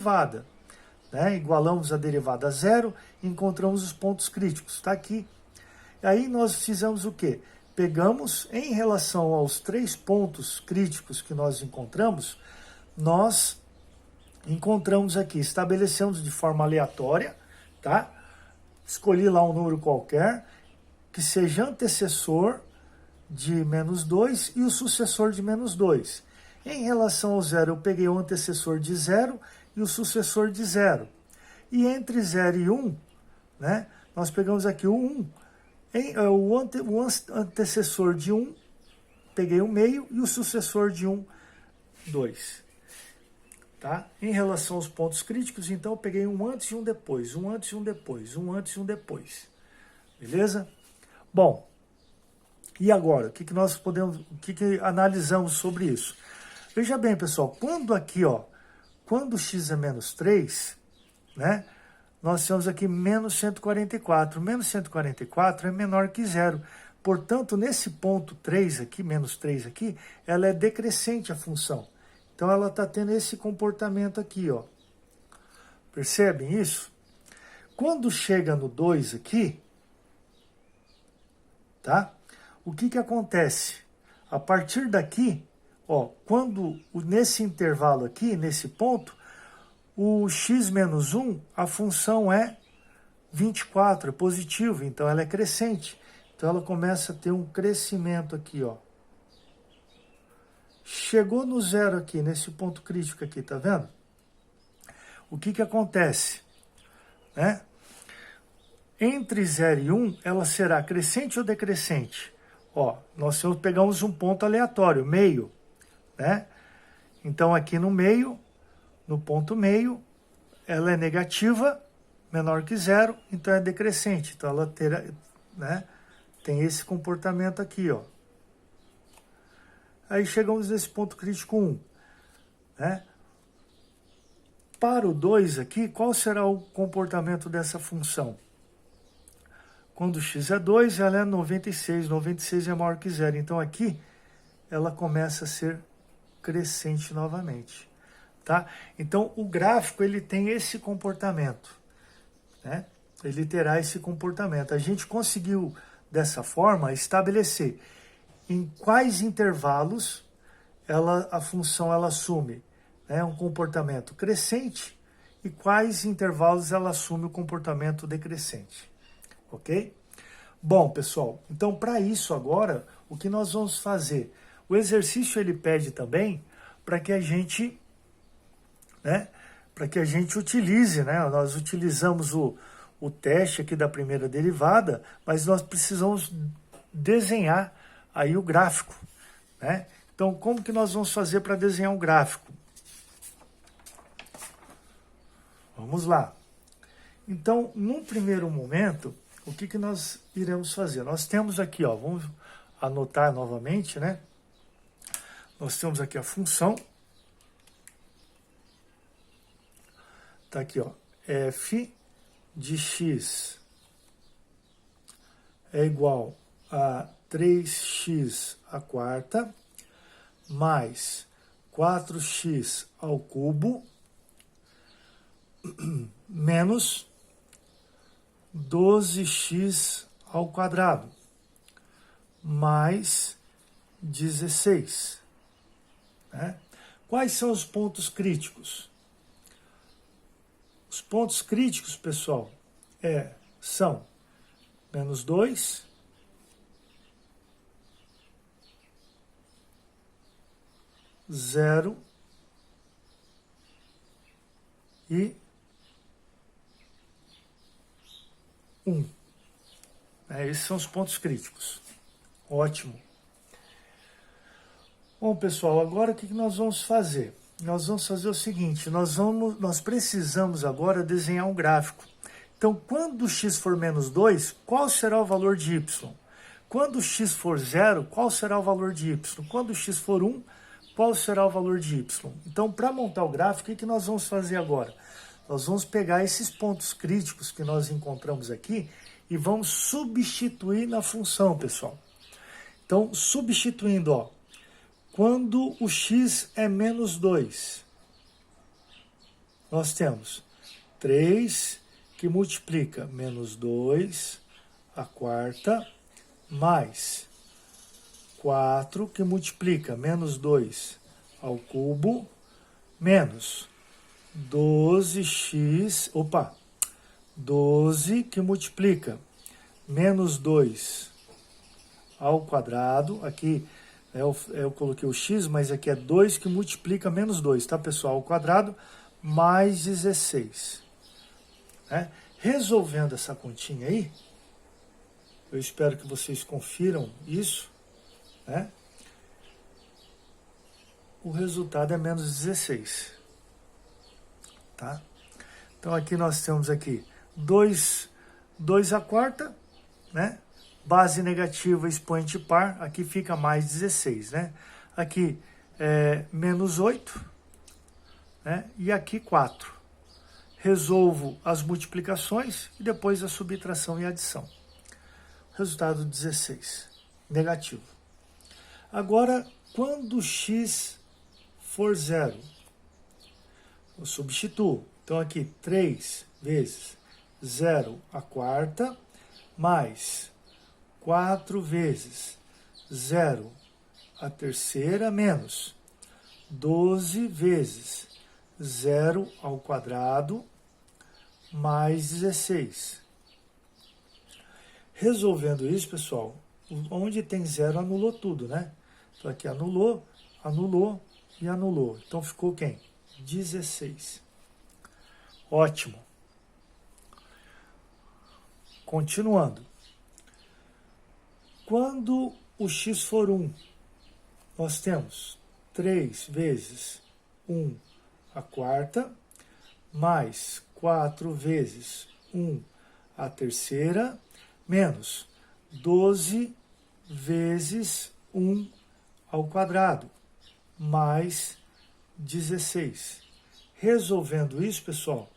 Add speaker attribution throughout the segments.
Speaker 1: derivada, né? Igualamos a derivada a zero, encontramos os pontos críticos, está aqui. Aí nós fizemos o quê? Pegamos, em relação aos 3 pontos críticos que nós encontramos aqui, estabelecemos de forma aleatória, tá? Escolhi lá um número qualquer, que seja antecessor de menos 2 e o sucessor de menos 2. Em relação ao zero, eu peguei o antecessor de 0 e o sucessor de 0. E entre 0 e 1, né, nós pegamos aqui o 1. O antecessor de 1, peguei o meio, e o sucessor de 1, 2. Tá? Em relação aos pontos críticos, então eu peguei um antes e um depois, um antes e um depois, um antes e um depois. Beleza? Bom, e agora, o que nós podemos, o que analisamos sobre isso? Veja bem, pessoal, quando aqui, ó, quando x é menos 3, né, nós temos aqui menos 144. Menos 144 é menor que zero. Portanto, nesse ponto 3 aqui, menos 3 aqui, ela é decrescente a função. Então, ela está tendo esse comportamento aqui, ó. Percebem isso? Quando chega no 2 aqui, tá? O que acontece? A partir daqui, ó, quando nesse intervalo aqui, nesse ponto, o x menos 1, a função é 24, é positivo, então ela é crescente. Então ela começa a ter um crescimento aqui, ó. Chegou no zero aqui, nesse ponto crítico aqui, tá vendo? O que acontece? Né? Entre 0 e 1, ela será crescente ou decrescente? Ó, nós pegamos um ponto aleatório, meio, né? Então aqui no meio, no ponto meio, ela é negativa, menor que zero, então é decrescente. Então ela terá, né, tem esse comportamento aqui, ó. Aí chegamos nesse ponto crítico 1, né? Para o 2 aqui, qual será o comportamento dessa função? Quando x é 2, ela é 96, 96 é maior que zero. Então aqui, ela começa a ser crescente novamente. Tá? Então, o gráfico ele tem esse comportamento, né? Ele terá esse comportamento. A gente conseguiu, dessa forma, estabelecer em quais intervalos a função ela assume, né, um comportamento crescente e quais intervalos ela assume o comportamento decrescente. Ok? Bom, pessoal, então para isso agora, o que nós vamos fazer? O exercício ele pede também para que a gente... né, para que a gente utilize, né, nós utilizamos o teste aqui da primeira derivada, mas nós precisamos desenhar aí o gráfico, né? Então, como que nós vamos fazer para desenhar um gráfico? Vamos lá. Então, num primeiro momento, o que nós iremos fazer? Nós temos aqui, ó, vamos anotar novamente, né? Nós temos aqui a função. Tá aqui, ó, f de x é igual a 3x à quarta mais 4x ao cubo menos 12x ao quadrado mais 16. Né? Quais são os pontos críticos? Os pontos críticos, pessoal, são menos 2, zero e 1. Esses são os pontos críticos. Ótimo. Bom, pessoal, agora o que nós vamos fazer? Nós vamos fazer o seguinte, nós precisamos agora desenhar um gráfico. Então, quando x for menos 2, qual será o valor de y? Quando x for 0, qual será o valor de y? Quando x for 1, qual será o valor de y? Então, para montar o gráfico, o que nós vamos fazer agora? Nós vamos pegar esses pontos críticos que nós encontramos aqui e vamos substituir na função, pessoal. Então, substituindo, ó, quando o x é menos 2, nós temos 3 que multiplica menos 2 a quarta, mais 4 que multiplica menos 2 ao cubo, menos 12x, 12 que multiplica menos 2 ao quadrado, aqui eu coloquei o x, mas aqui é 2 que multiplica menos 2, tá, pessoal? Ao quadrado, mais 16. Né? Resolvendo essa continha aí, eu espero que vocês confiram isso, né? O resultado é menos 16. Tá? Então aqui nós temos aqui 2 a quarta, né? Base negativa, expoente par, aqui fica mais 16, né? Aqui é menos 8, né? E aqui 4. Resolvo as multiplicações e depois a subtração e adição. Resultado 16, negativo. Agora, quando x for zero, eu substituo. Então aqui 3 vezes 0 a quarta, mais 4 vezes 0 a terceira, menos 12 vezes 0 ao quadrado, mais 16. Resolvendo isso, pessoal, onde tem 0 anulou tudo, né? Então aqui anulou, anulou e anulou. Então ficou quem? 16. Ótimo. Continuando. Quando o x for 1, nós temos 3 vezes 1 a quarta, mais 4 vezes 1 a terceira, menos 12 vezes 1 ao quadrado, mais 16. Resolvendo isso, pessoal,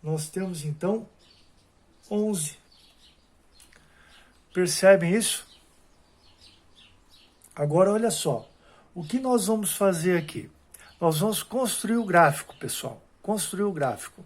Speaker 1: nós temos então 11. Percebem isso? Agora, olha só. O que nós vamos fazer aqui? Nós vamos construir o gráfico, pessoal. Construir o gráfico.